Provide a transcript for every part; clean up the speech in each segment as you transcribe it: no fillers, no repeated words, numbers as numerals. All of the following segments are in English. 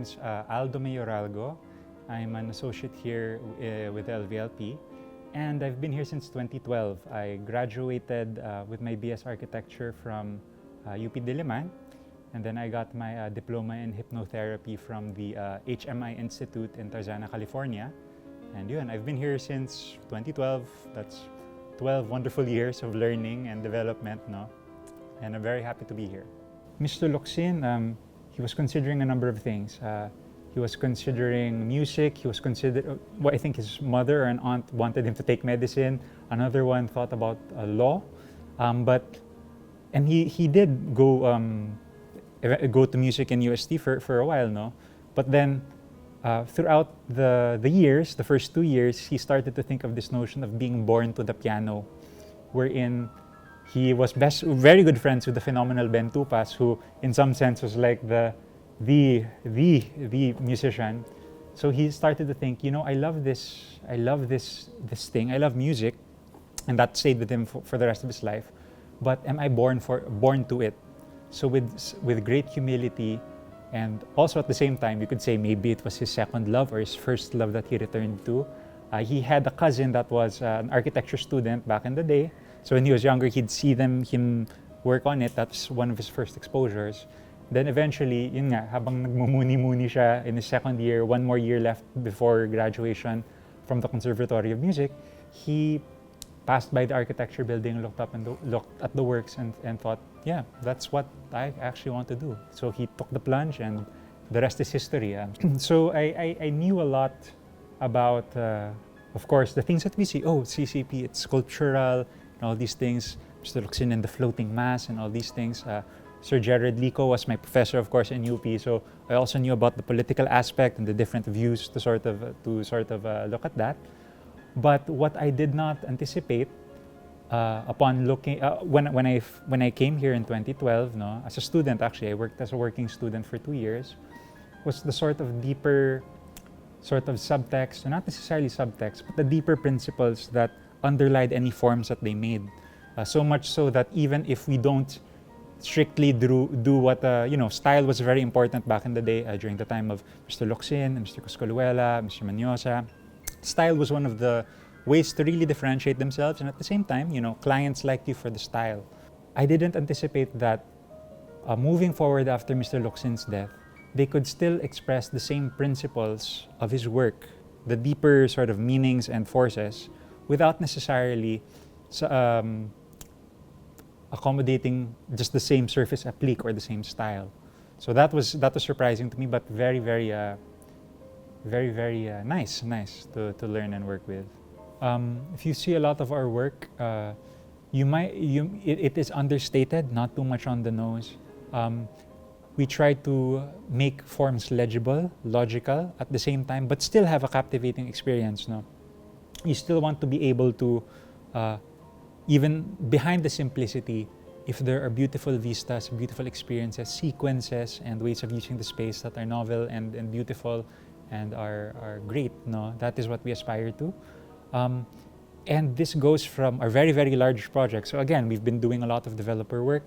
name's Aldo Mayoralgo. I'm an associate here with LVLP, and I've been here since 2012. I graduated with my BS Architecture from UP Diliman, and then I got my diploma in hypnotherapy from the HMI Institute in Tarzana, California. And yun, I've been here since 2012. That's 12 wonderful years of learning and development, no? And I'm very happy to be here. Mr. Locsin, he was considering a number of things. He was considering music. He was well, I think his mother or an aunt wanted him to take medicine. Another one thought about law, and he did go to music in UST for a while, no. But then throughout the years, the first 2 years, he started to think of this notion of being born to the piano, wherein he was very good friends with the phenomenal Ben Tupas, who in some sense was like the musician. So he started to think, you know, I love this thing, I love music, and that stayed with him for the rest of his life. But am I born to it? So with great humility, and also at the same time, you could say maybe it was his second love or his first love that he returned to. He had a cousin that was an architecture student back in the day. So when he was younger, he'd see him work on it. That's one of his first exposures. Then eventually, yun nga, habang nagmumuni-muni siya in his second year, one more year left before graduation from the Conservatory of Music, he passed by the architecture building, looked at the works and thought, yeah, that's what I actually want to do. So he took the plunge, and the rest is history. So I knew a lot about, of course, the things that we see. Oh, CCP, it's sculptural, and all these things. Mr. Locsin and the floating mass and all these things. Sir Jared Lico was my professor, of course, in UP. So I also knew about the political aspect and the different views to sort of look at that. But what I did not anticipate upon looking when I came here in 2012, no, as a student, actually I worked as a working student for 2 years, was the sort of deeper sort of subtext, or not necessarily subtext, but the deeper principles that underlied any forms that they made. So much so that even if we don't strictly do what, style was very important back in the day during the time of Mr. Locsin, Mr. Coscoluela, Mr. Manyosa. Style was one of the ways to really differentiate themselves, and at the same time, clients liked you for the style. I didn't anticipate that moving forward after Mr. Locsin's death, they could still express the same principles of his work, the deeper sort of meanings and forces, without necessarily accommodating just the same surface applique or the same style. So that was surprising to me, but very, very nice to learn and work with. If you see a lot of our work, it is understated, not too much on the nose. We try to make forms legible, logical at the same time, but still have a captivating experience. No, you still want to be able to, even behind the simplicity, if there are beautiful vistas, beautiful experiences, sequences, and ways of using the space that are novel and beautiful and are great, no? That is what we aspire to. And this goes from our very, very large projects. So again, we've been doing a lot of developer work.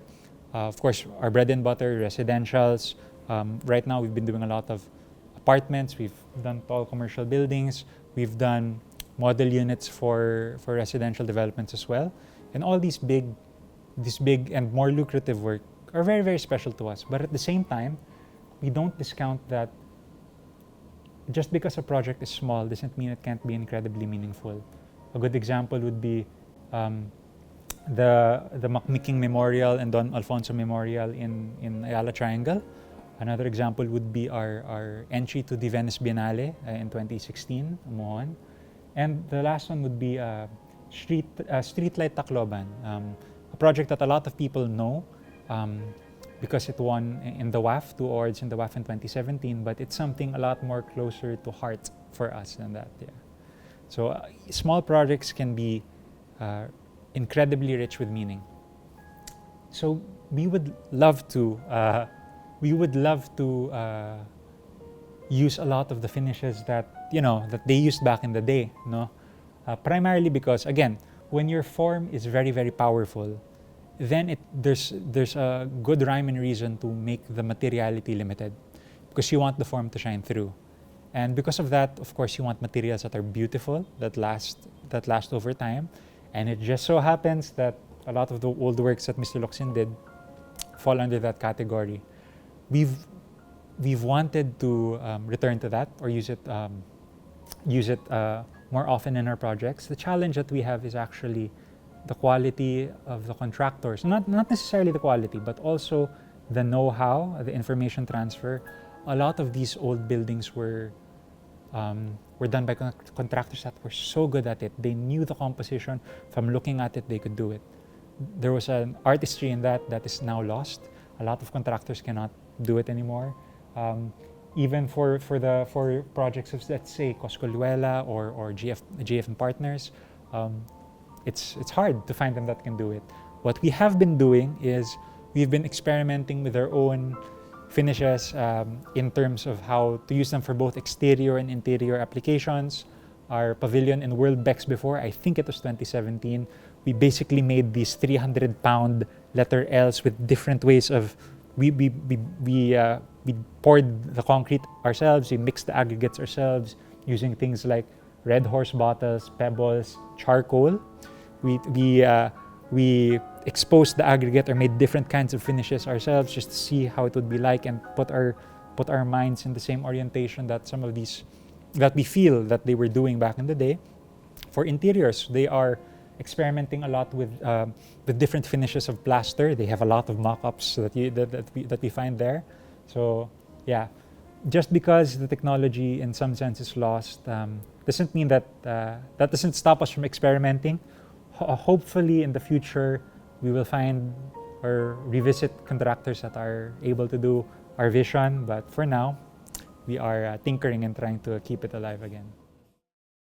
Of course, our bread and butter, residentials. Right now, we've been doing a lot of apartments. We've done tall commercial buildings. We've done model units for residential developments as well. And all these big and more lucrative work are very, very special to us. But at the same time, we don't discount that just because a project is small doesn't mean it can't be incredibly meaningful. A good example would be the Macmiking Memorial and Don Alfonso Memorial in Ayala Triangle. Another example would be our entry to the Venice Biennale in 2016, Mohon. And the last one would be Streetlight Tacloban, a project that a lot of people know because it won in the WAF, 2 awards in the WAF in 2017, but it's something a lot more closer to heart for us than that. Yeah. So small projects can be incredibly rich with meaning. So we would love to use a lot of the finishes that that they used back in the day. No, primarily because again, when your form is very, very powerful, then there's a good rhyme and reason to make the materiality limited. because you want the form to shine through. And because of that, of course, you want materials that are beautiful, that last over time. And it just so happens that a lot of the old works that Mr. Locsin did fall under that category. We've wanted to return to that or use it more often in our projects. The challenge that we have is actually the quality of the contractors. Not necessarily the quality, but also the know-how, the information transfer. A lot of these old buildings were done by contractors that were so good at it. They knew the composition. From looking at it, they could do it. There was an artistry in that is now lost. A lot of contractors cannot do it anymore. Even for projects of, let's say, Coscoluela or GF and Partners, it's hard to find them that can do it. What we have been doing is we've been experimenting with our own finishes in terms of how to use them for both exterior and interior applications. Our pavilion in World Bex before, I think it was 2017, we basically made these 300-pound letter Ls with different ways of, we poured the concrete ourselves, we mixed the aggregates ourselves using things like Red Horse bottles, pebbles, charcoal. We exposed the aggregate or made different kinds of finishes ourselves just to see how it would be like and put our minds in the same orientation that some of these, that we feel that they were doing back in the day. For interiors, they are experimenting a lot with different finishes of plaster. They have a lot of mock-ups that we find there. So yeah, just because the technology in some sense is lost doesn't mean that that doesn't stop us from experimenting. Hopefully in the future we will find or revisit contractors that are able to do our vision, but for now we are tinkering and trying to keep it alive again.